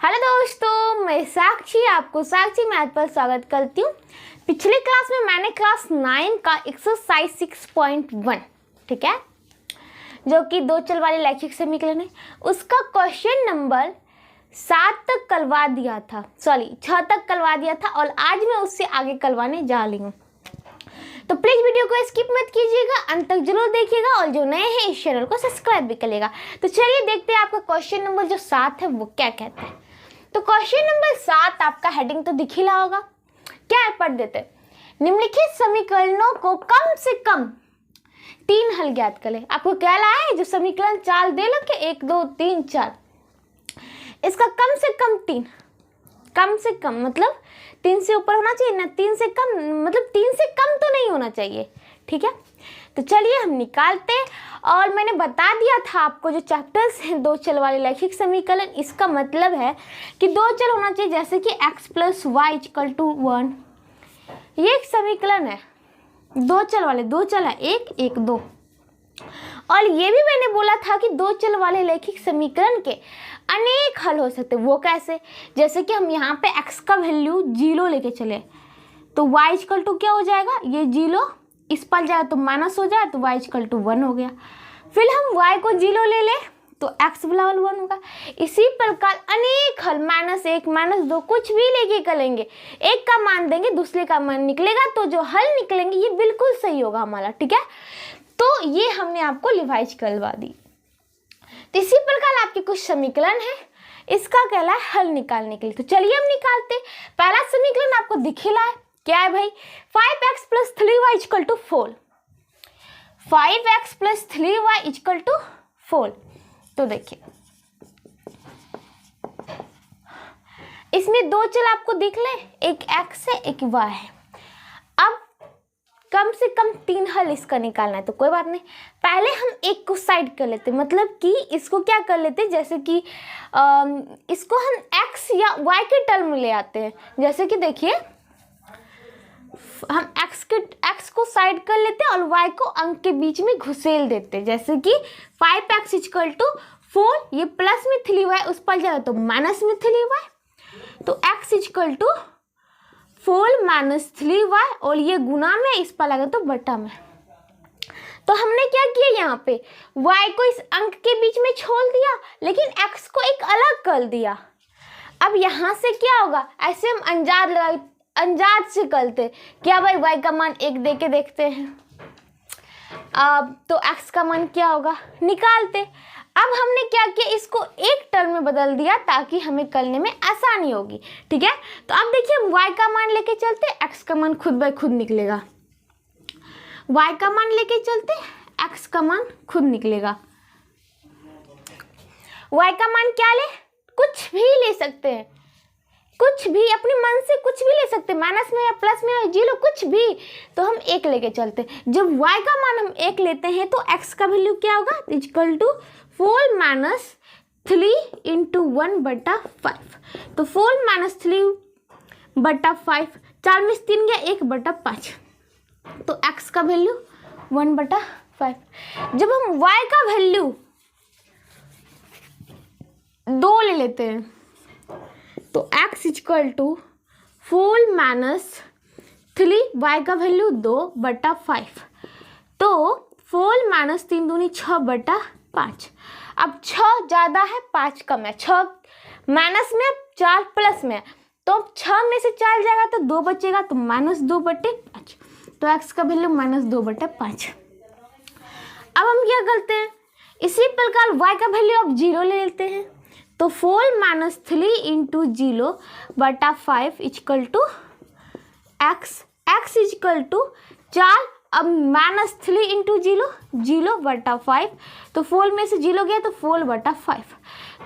Hello दोस्तों, मैं साक्षी आपको साक्षी मैथ पर स्वागत करती हूँ। पिछले क्लास में मैंने क्लास 9 का एक्सरसाइज 6.1 ठीक है, जो कि दो चल वाले लैखिक समीकरण है, उसका क्वेश्चन नंबर 7 तक करवा दिया था, 6 तक करवा दिया था और आज मैं उससे आगे करवाने जा रही हूँ। तो प्लीज वीडियो को स्किप मत कीजिएगा, अंत तक जरूर देखिएगा और जो नए हैं इस चैनल को सब्सक्राइब भी करिएगा। तो चलिए देखते हैं आपका क्वेश्चन नंबर जो 7 है वो क्या कहता है। तो क्वेश्चन नंबर 7 आपका हेडिंग तो दिख ही रहा होगा, क्या है पढ़ देते। निम्नलिखित समीकरणों को कम से कम 3 हल ज्ञात करें। आपको क्या रहा है, जो समीकरण 4 दे लो कि 1 2 3 4, इसका कम से कम 3, कम से कम मतलब 3 से ऊपर होना चाहिए ना, 3 से कम मतलब 3 से कम तो नहीं होना चाहिए, ठीक है। तो चलिए हम निकालते हैं। और मैंने बता दिया था आपको जो चैप्टर्स हैं दो चल वाले लैखिक समीकरण, इसका मतलब है कि दो चल होना चाहिए, जैसे कि x + y = 1। ये एक समीकरण है दो चल वाले, दो चल है 1 1 2। और ये भी मैंने बोला था कि दो चल वाले लैखिक समीकरण के अनेक हल हो सकते हैं। वो कैसे, जैसे कि हम यहाँ पे x का वैल्यू 0 लेके चले तो y = क्या हो जाएगा, ये 0 इस पर जाए तो माइनस हो जाए तो y = 1 हो गया। फिर हम y को 0 ले ले तो x बराबर 1 होगा। इसी प्रकार अनेक हल -1 -2 कुछ भी लेके करेंगे, एक का मान देंगे दूसरे का मान निकलेगा, तो जो हल निकलेंगे ये बिल्कुल सही होगा हमारा, ठीक है। तो ये हमने आपको रिवाइज करवा दी। तो इसी प्रकार आपके कुछ समीकरण है, इसका कहला है हल निकालने के लिए। तो चलिए हम निकालते। पहला समीकरण आपको दिख रहा है, क्या है भाई, 5x + 3y = 4। 5x + 3y = 4। तो देखिए इसमें दो चल आपको दिख ले, एक x है एक y है। अब कम से कम 3 हल इसका निकालना है, तो कोई बात नहीं, पहले हम एक को साइड कर लेते, मतलब कि इसको क्या कर लेते, जैसे कि इसको हम x या y के टर्म में ले आते हैं। जैसे कि देखिए हम x को साइड कर लेते हैं और y को अंक के बीच में घुसेल देते हैं। जैसे कि 5x = 4, ये प्लस में 3y उस पर जाएगा तो माइनस में 3y, तो x = 4 - 3y और ये गुना में इस पर लगा तो बटा में। तो हमने क्या किया, यहाँ पे y को इस अंक के बीच में छोड़ दिया, लेकिन x को एक अलग कर दिया। अब यहाँ से क्या होगा, ऐसे हम अंदाज से करते, क्या भाई y का मान 1 दे के देखते हैं, अब तो x का मान क्या होगा निकालते। अब हमने क्या किया, इसको एक टर्म में बदल दिया ताकि हमें करने में आसानी होगी, ठीक है। तो अब देखिए हम y का मान लेके चलते, x का मान खुद ब खुद निकलेगा। y का मान लेके चलते, x का मान खुद निकलेगा। y का मान क्या ले, कुछ भी ले सकते हैं, कुछ भी अपने मन से कुछ भी ले सकते, माइनस में या प्लस में या 0 कुछ भी। तो हम 1 लेके चलते, जब y का मान हम 1 लेते हैं तो x का वैल्यू क्या होगा, = 4 - 3 × 1/5। तो 4 - 3/5, 4 में 3 गया 1/5, तो x का वैल्यू 1/5। जब हम y का वैल्यू 2 ले लेते हैं तो x = 4 - 3, y का वैल्यू 2/5, तो 4 - 3 दूनी 6/5। अब 6 ज़्यादा है 5 कम है, 6 माइनस में 4 प्लस में, तो 6 में से 4 जाएगा तो 2 बचेगा, तो -2/5, तो x का वैल्यू -2/5। अब हम क्या करते हैं, इसी प्रकार y का वैल्यू अब 0 ले लेते हैं, तो 4 - 3 × 0/5 = x = 4। अब -3 × 0 0/5, तो 4 में से 0 गया तो 4/5।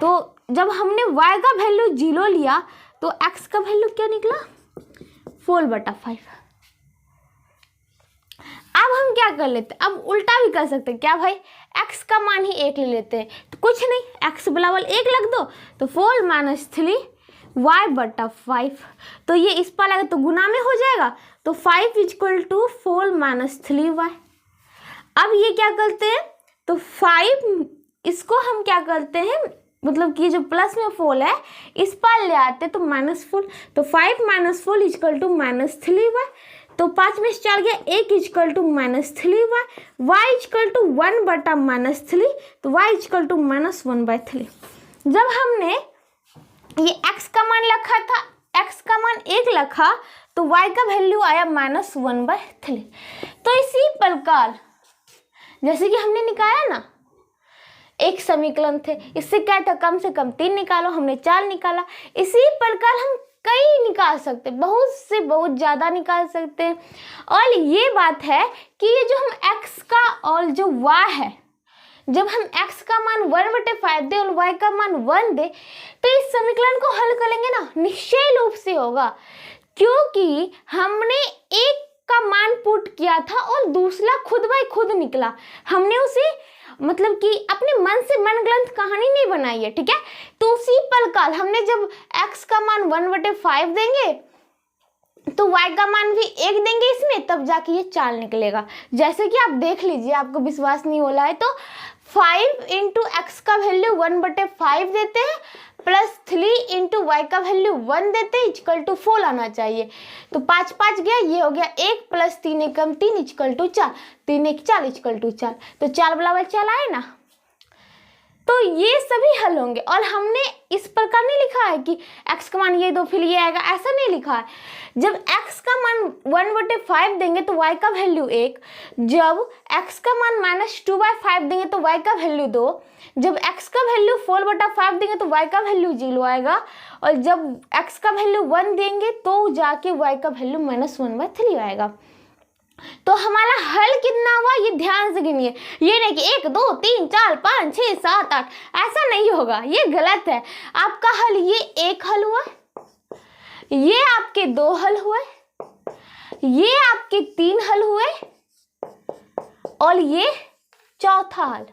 तो जब हमने y का वैल्यू 0 लिया तो x का वैल्यू क्या निकला, 4/5। अब हम क्या कर लेते हैं, अब उल्टा भी कर सकते हैं, क्या भाई, x का मान ही 1 ले लेते हैं, तो कुछ नहीं, x बराबर 1 लग दो, तो 4 - 3 y/5, तो ये इस पर लगे तो गुना में हो जाएगा, तो 5 = 4 - 3y। अब ये क्या करते हैं, तो 5 इसको हम क्या करते हैं मतलब कि जो प्लस में 4 है इस पार ले आते तो -4, तो 5 - 4 इक्वल टू -3y, तो 5 में से 4 गया 1 equal to -3y, y equal to 1/-3, तो y इक्वल टू -1/3। जब हमने ये x का मान रखा था, x का मान 1 रखा तो y का वैल्यू आया -1/3। तो इसी प्रकार जैसे कि हमने निकाला ना, एक समीकरण थे, इससे क्या था कम से कम 3 निकालो, हमने 4 निकाला। इसी प्रकार हम कई निकाल सकते हैं, बहुत से बहुत ज़्यादा निकाल सकते हैं। और ये बात है कि ये जो हम x का और जो y है, जब हम x का मान 1/5 दे और y का मान 1 दे तो इस समीकरण को हल करेंगे ना निश्चय रूप से होगा, क्योंकि हमने एक का मान पुट किया था और दूसरा खुद बाय खुद निकला। हमने उसे मतलब कि अपने मन से मनगढ़ंत कहानी नहीं बनाई है, ठीक है। तो उसी प्रकार हमने जब x का मान 1/5 देंगे तो y का मान भी 1 देंगे इसमें, तब जाके ये 4 निकलेगा। जैसे कि आप देख लीजिए, आपको विश्वास नहीं हो रहा है तो 5 इंटू एक्स का वैल्यू 1/5 देते हैं प्लस 3 इंटू वाई का वैल्यू 1 देते हैं इक्वल टू 4 आना चाहिए। तो 5 5 गया, ये हो गया 1 plus 3 Ekam 3 equal to 4, 3 1 4 equal to 4, तो 4 बराबर 4 आए ना। तो ये सभी हल होंगे। और हमने इस प्रकार नहीं लिखा है कि x का मान ये दो फिर ये आएगा, ऐसा नहीं लिखा है। जब x का मान 1/5 देंगे तो y का वैल्यू 1, जब x का मान -2/5 देंगे तो y का वैल्यू 2, जब x का वैल्यू 4/5 देंगे तो y का वैल्यू 0 आएगा, और जब x का वैल्यू 1 देंगे तो जाके y का वैल्यू -1/3 आएगा। तो हमारा हल कितना हुआ ये ध्यान से गिनिए, ये नहीं कि 1 2 3 4 5 6 7 8, ऐसा नहीं होगा, ये गलत है। आपका हल ये 1 हल हुआ, ये आपके 2 हल हुए, ये आपके 3 हल हुए और ये चौथा हल।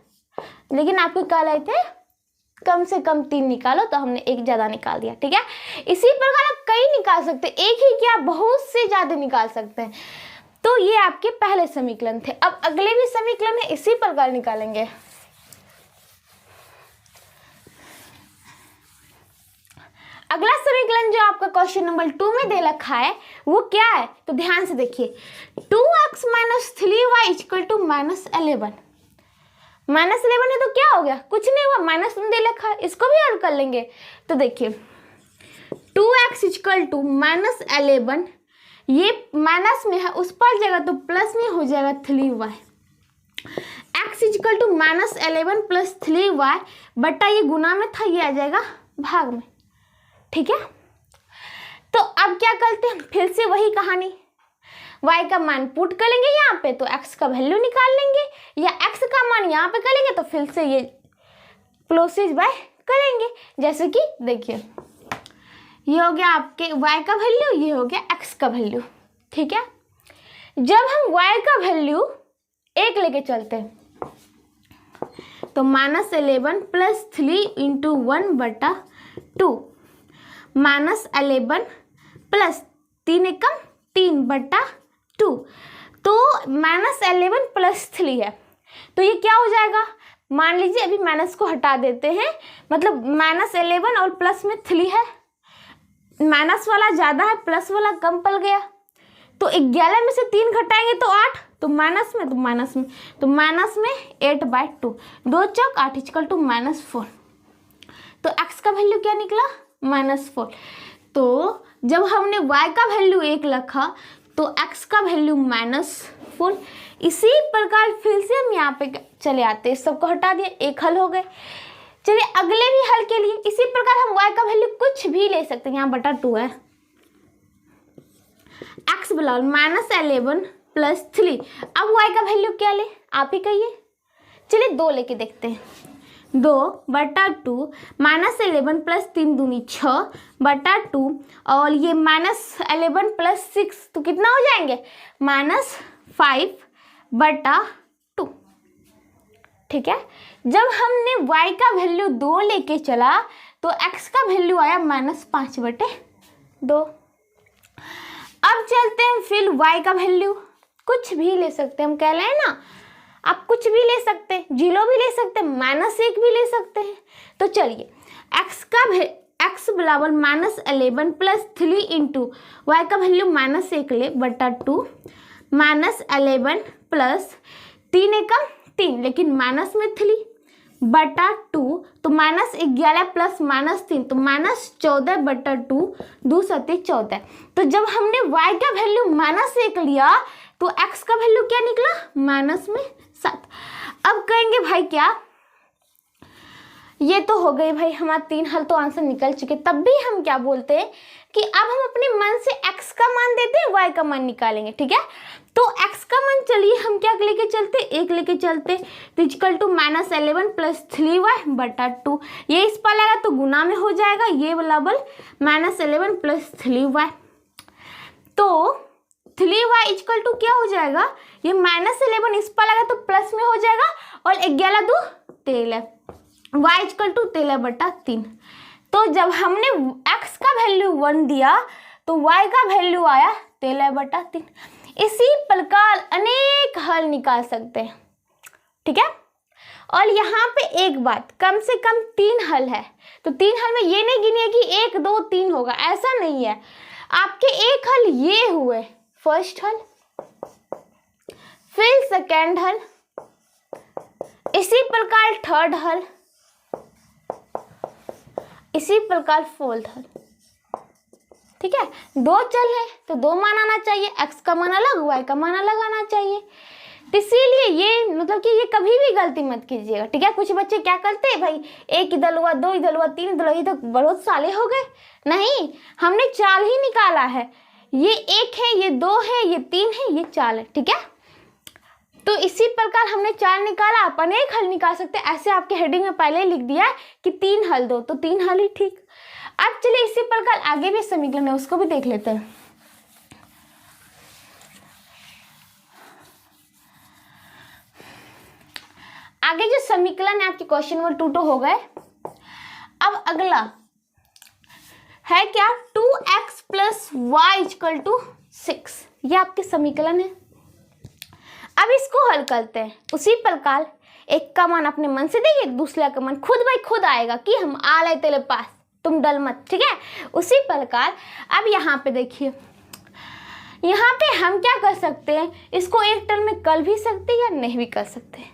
लेकिन आपको क्या लाए थे कम से कम 3 निकालो, तो हमने 1 ज्यादा निकाल दिया, ठीक है। इसी प्रकार आप कई निकाल सकते हैं, एक ही क्या बहुत से ज्यादा निकाल सकते हैं। तो ये आपके पहले समीकरण थे। अब अगले भी समीकरण है, इसी प्रकार निकालेंगे। अगला समीकरण जो आपका क्वेश्चन नंबर 2 में दे रखा है वो क्या है, तो ध्यान से देखिए। 2x - 3y equal to -11। -11 है तो क्या हो गया, कुछ नहीं हुआ, माइनस दे रखा है, इसको भी हल कर लेंगे। तो देखिए 2x इक्वल टू -11, ये माइनस में है उस पर जाएगा तो प्लस में हो जाएगा 3y। x equal to -11 plus 3y बटा ये गुना में था, ये आ जाएगा भाग में, ठीक है। तो अब क्या करते हैं, फिर से वही कहानी, y का मान पुट करेंगे यहाँ पे तो x का वैल्यू निकाल लेंगे, या x का मान यहाँ पे करेंगे तो फिर से ये प्रोसेस बाय करेंगे। जैसे कि देखिए ये हो गया आपके y का वैल्यू, ये हो गया x का वैल्यू, ठीक है। जब हम y का वैल्यू 1 लेके चलते हैं तो -11 प्लस 3 इंटू 1/2, -11 प्लस 3 एकम 3/2, तो -11 प्लस 3 है, तो ये क्या हो जाएगा, मान लीजिए अभी माइनस को हटा देते हैं, मतलब -11 और प्लस में 3 है, माइनस वाला ज़्यादा है प्लस वाला कम पड़ गया, तो 11 में से 3 घटाएंगे तो 8, तो माइनस में 8/2, 2 चौक 8 इक्वल टू -4, तो x का वैल्यू क्या निकला -4। तो जब हमने y का वैल्यू 1 रखा तो x का वैल्यू -4। इसी प्रकार फिर से हम यहाँ पे चले आते हैं, सबको हटा दिए, 1 हल हो गए। चलिए अगले भी हल के लिए इसी प्रकार हम y का वैल्यू कुछ भी ले सकते हैं, यहाँ बटा 2 है, x बराबर -11 प्लस 3। अब y का वैल्यू क्या ले, आप ही कहिए। चलिए 2 लेके देखते हैं, 2/2 -11 प्लस 3 दूनी 6/2, और ये -11 प्लस 6 तो कितना हो जाएंगे -5/2, ठीक है। जब हमने y का वैल्यू 2 लेके चला तो x का वैल्यू आया -5/2। अब चलते हैं फिर y का वैल्यू कुछ भी ले सकते हैं, हम कह रहे हैं ना आप कुछ भी ले सकते हैं, 0 भी ले सकते हैं, -1 भी ले सकते हैं। तो चलिए एक्स बराबर -11 प्लस 3 इंटू वाई का वैल्यू -1 ले बटा 2 -11 प्लस 3 एकम 3, लेकिन माइनस में 3 बटा 2 तो -11 प्लस -3 तो -14 बटा 2, 2 सत्ते 14। तो जब हमने y का वैल्यू -1 लिया तो x का वैल्यू क्या निकला -7। अब कहेंगे भाई क्या, ये तो हो गई भाई हमारा 3 हल, तो आंसर निकल चुके। तब भी हम क्या बोलते हैं कि अब हम अपने मन से x का मान देते हैं, y का मान निकालेंगे। ठीक है, तो x का मान चलिए हम क्या लेके चलते, 1 लेके चलते, तो इक्वल टू -11 प्लस 3y बटा 2। ये इस पर लगा तो गुना में हो जाएगा, ये बराबर -11 प्लस 3y, तो 3y इक्वल टू क्या हो जाएगा, ये -11 इस पर लगा तो प्लस में हो जाएगा, और 11 2 13, y इक्वल टू 13 बटा 3। तो जब हमने x का वैल्यू 1 दिया तो y का वैल्यू आया 13 बटा 3। इसी प्रकार अनेक हल निकाल सकते हैं। ठीक है, और यहाँ पे एक बात, कम से कम 3 हल है, तो 3 हल में ये नहीं गिनिए कि 1 2 3 होगा, ऐसा नहीं है। आपके एक हल ये हुए, फर्स्ट हल, फिर सेकेंड हल, इसी प्रकार थर्ड हल, इसी प्रकार फोर्थ हल। ठीक है, 2 चल है तो 2 मान आना चाहिए, x का मान अलग, y का मान अलग आना चाहिए। तो इसीलिए ये मतलब कि ये कभी भी गलती मत कीजिएगा। ठीक है, कुछ बच्चे क्या करते हैं भाई, 1 इधर हुआ, 2 इधर हुआ, 3 इधर हुआ, ये तो बहुत साले हो गए। नहीं, हमने 4 ही निकाला है, ये 1 है, ये 2 है, ये 3 है, ये 4 है। ठीक है, तो इसी प्रकार हमने 4 निकाला, आप अनेक हल निकाल सकते हैं। ऐसे आपके हेडिंग में पहले ही लिख दिया है कि 3 हल दो, तो 3 हल ही ठीक। अब चलिए इसी प्रकार आगे भी समीकरण है, उसको भी देख लेते हैं। आगे जो समीकरण है आपके क्वेश्चन नंबर 2 तो हो गए। अब अगला है क्या, 2x plus y equal to 6, ये आपके समीकरण है। अब इसको हल करते हैं। उसी प्रकार एक का मान अपने मन से देंगे, दूसरा का मान खुद भाई खुद आएगा कि हम आ रहे तेरे पास, तुम डल मत। ठीक है, उसी प्रकार अब यहाँ पे देखिए, यहाँ पे हम क्या कर सकते हैं, इसको एक टर्म में कर भी सकते हैं या नहीं भी कर सकते हैं।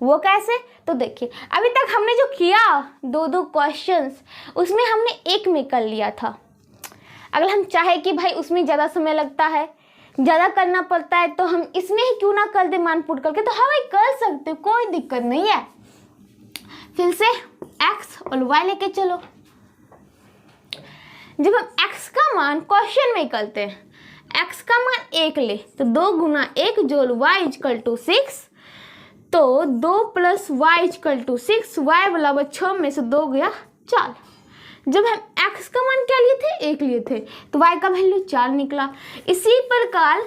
वो कैसे, तो देखिए अभी तक हमने जो किया 2 क्वेश्चंस, उसमें हमने एक में कर लिया था। अगर हम चाहे कि भाई उसमें ज़्यादा समय लगता है, ज़्यादा करना पड़ता है, तो हम इसमें ही क्यों ना कर दे मान पुट करके, तो हाँ भाई कर सकते, कोई दिक्कत नहीं है। फिर से x और y लेके चलो। जब हम x का मान क्वेश्चन में करते हैं, x का मान 1 ले तो 2 गुना 1 जोड़ y इक्वल टू 6, तो 2 plus y equal to 6, y बराबर 6 में से 2 गया 4। जब हम x का मान क्या लिए थे, 1 लिए थे, तो y का वैल्यू 4 निकला। इसी प्रकार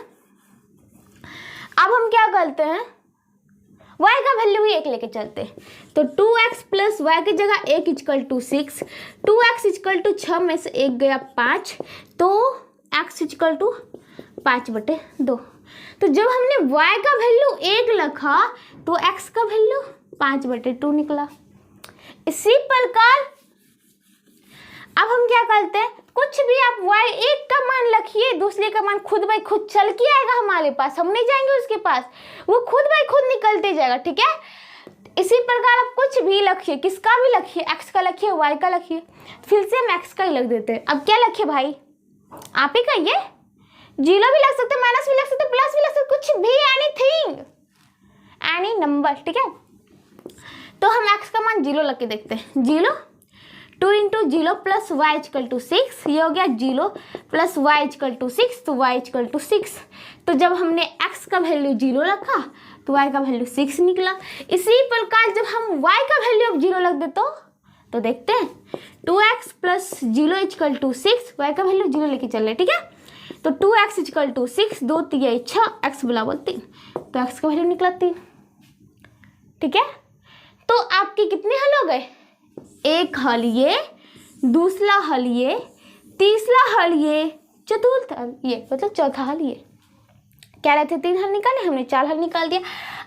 अब हम क्या करते हैं, y का वैल्यू ही 1 लेके चलते हैं, तो 2x प्लस वाई की जगह 1 equal to 6, 2x equal to 6 में से 1 गया 5, तो x इक्वल टू 5/2। तो जब हमने y का वैल्यू 1 रखा तो x का वैल्यू 5/2 निकला। इसी प्रकार अब हम क्या करते हैं, कुछ भी आप y एक का मान रखिए, दूसरे का मान खुद बाई खुद चल के आएगा हमारे पास, हम नहीं जाएंगे उसके पास, वो खुद बाई खुद निकलते जाएगा। ठीक है, इसी प्रकार आप कुछ भी रखिए, किसका भी रखिए, x का रखिए, y का रखिए। फिर से हम x का ही रख देते हैं। अब क्या रखिए भाई, आप ही कहिए, 0 भी लग सकते, माइनस भी लग सकते, प्लस भी लग सकते, कुछ भी, एनीथिंग, एनी नंबर। ठीक है, तो हम x का मान 0 लग के देखते हैं। 0, 2 into 0 plus y equal to 6, ये हो गया 0 प्लस वाई इक्वल टू 6, तो y इक्वल टू 6। तो जब हमने x का वैल्यू 0 रखा तो y का वैल्यू 6 निकला। इसी प्रकार जब हम y का वैल्यू अब 0 रख दे तो देखते हैं, 2x plus 0 equal to 6, y का वैल्यू 0 लेके चल रहे। ठीक है, तो 2x इक्वल टू 6, 2 3 6, x बराबर 3, तो x का वैल्यू निकला 3। ठीक है, तो आपके कितने हल हो गए, एक हल ये, दूसरा हल ये, तीसरा हल ये, चतुर्थ हल ये, मतलब चौथा हल ये। कह रहे थे 3 हल निकाले, हमने 4 हल निकाल दिया।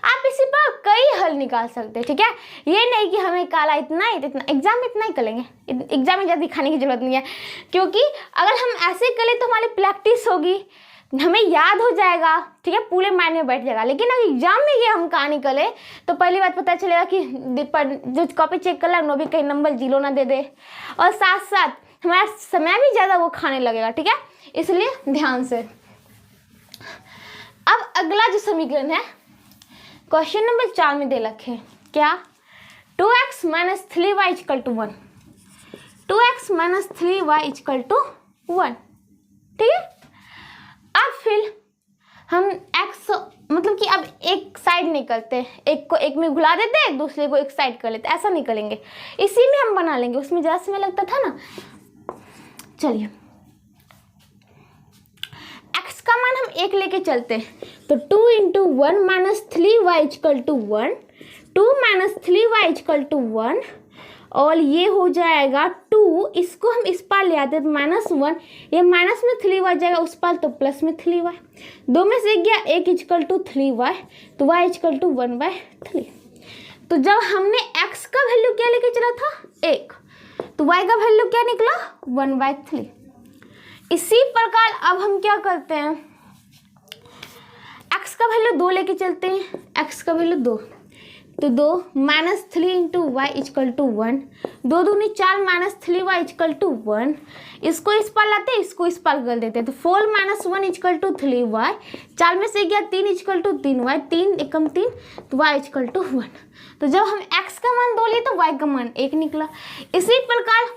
आप इसी पर कई हल निकाल सकते हैं, ठीक है। ये नहीं कि हमें काला इतना ही इतना, एग्जाम में इतना ही करेंगे, एग्जाम में ज़्यादा दिखाने की जरूरत नहीं है, क्योंकि अगर हम ऐसे करें तो हमारी प्रैक्टिस होगी, हमें याद हो जाएगा, ठीक है, पूरे माइंड में बैठ जाएगा। लेकिन अगर एग्जाम में ये हम कहानी करें तो पहली बात पता चलेगा कि जो कॉपी चेक कर रहा है वो भी कहीं नंबर 0 ना दे दे, और साथ साथ हमारा समय भी ज़्यादा वो खाने लगेगा, ठीक है। इसलिए ध्यान से। अब अगला जो समीकरण है क्वेश्चन नंबर 4 में दे रखे हैं, क्या 2x - 3y = 1, 2x - 3y = 1, ठीक है। अब फिर हम x मतलब कि अब एक साइड नहीं करते, एक को एक में घुला देते हैं, दूसरे को एक साइड कर लेते, ऐसा नहीं करेंगे, इसी में हम बना लेंगे, उसमें ज़्यादा समय लगता था ना। चलिए x का मान हम 1 लेके चलते हैं, तो 2 × 1 - 3y = 1, 2 - 3y = 1, और ये हो जाएगा 2, इसको हम इस पार ले आते हैं तो -1, ये माइनस में 3y जाएगा उस पार तो प्लस में 3y, 2 में से गया 1 = 3y, तो y = 1/3। तो जब हमने x का वैल्यू क्या लेके चला था 1, तो y का वैल्यू क्या निकला 1/3। इसी प्रकार अब हम क्या करते हैं, x का वैल्यू 2 लेके चलते हैं, x का वैल्यू 2, तो 2 - 3 × y = 1, 2 दूनी 4 - 3y = 1, इसको इस पार लाते हैं, इसको इस पार कर देते हैं, तो 4 - 1 = 3y, 4 में से गया 3 = 3y, 3 एकम 3, तो y = 1। तो जब हम x का मान 2 लिए तो y का मान 1 निकला। इसी प्रकार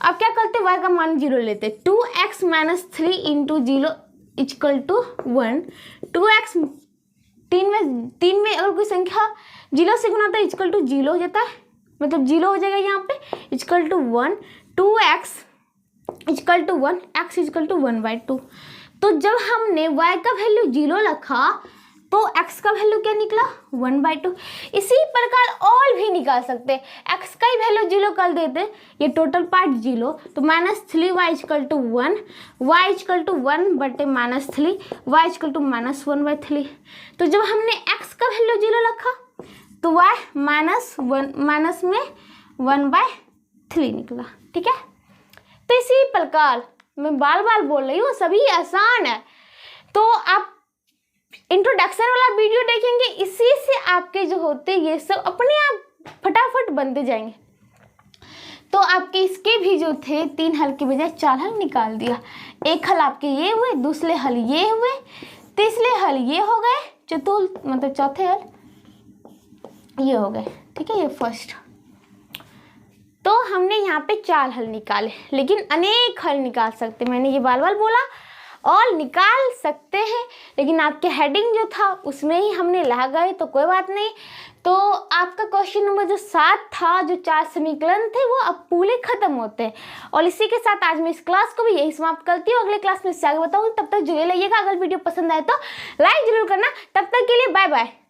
अब क्या करते हैं, y का मान 0 लेते, 2x - 3 × 0 = 1, 2x 3 में अगर कोई संख्या 0 से गुना तो इक्वल टू 0 हो जाता है, मतलब 0 हो जाएगा यहाँ पे, इक्वल टू 1, 2x = 1, x = 1/2। तो जब हमने y का वैल्यू 0 रखा तो x का वैल्यू क्या निकला 1/2। इसी प्रकार और भी निकाल सकते हैं, x का ही वैल्यू 0 कर देते, ये टोटल पार्ट 0, तो -3y = 1, y = 1/-3, y = -1/3। तो जब हमने x का वैल्यू 0 रखा तो y माइनस में 1/3 निकला, ठीक है। तो इसी प्रकार मैं बार बार बोल रही हूँ, सभी आसान है, तो आप इंट्रोडक्शन वाला वीडियो देखेंगे, इसी से आपके जो होते ये सब अपने आप फटाफट बनते जाएंगे। तो आपके इसके भी जो थे 3 हल के बजाय 4 हल निकाल दिया, एक हल आपके ये हुए, दूसरे हल ये हुए, तीसरे हल ये हो गए, मतलब चौथे हल ये हो गए, ठीक है, ये फर्स्ट। तो हमने यहाँ पे 4 हल निकाले, लेकिन अनेक हल निकाल सकते, मैंने ये बार बार बोला, और निकाल सकते हैं, लेकिन आपके हेडिंग जो था उसमें ही हमने ला गए, तो कोई बात नहीं। तो आपका क्वेश्चन नंबर जो 7 था, जो 4 समीकरण थे, वो अब पूरे खत्म होते हैं। और इसी के साथ आज मैं इस क्लास को भी यही समाप्त करती हूँ, अगले क्लास में इससे आगे बताऊँगी। तब तक जुड़े रहिएगा, अगर वीडियो पसंद आए तो लाइक जरूर करना। तब तक के लिए बाय बाय।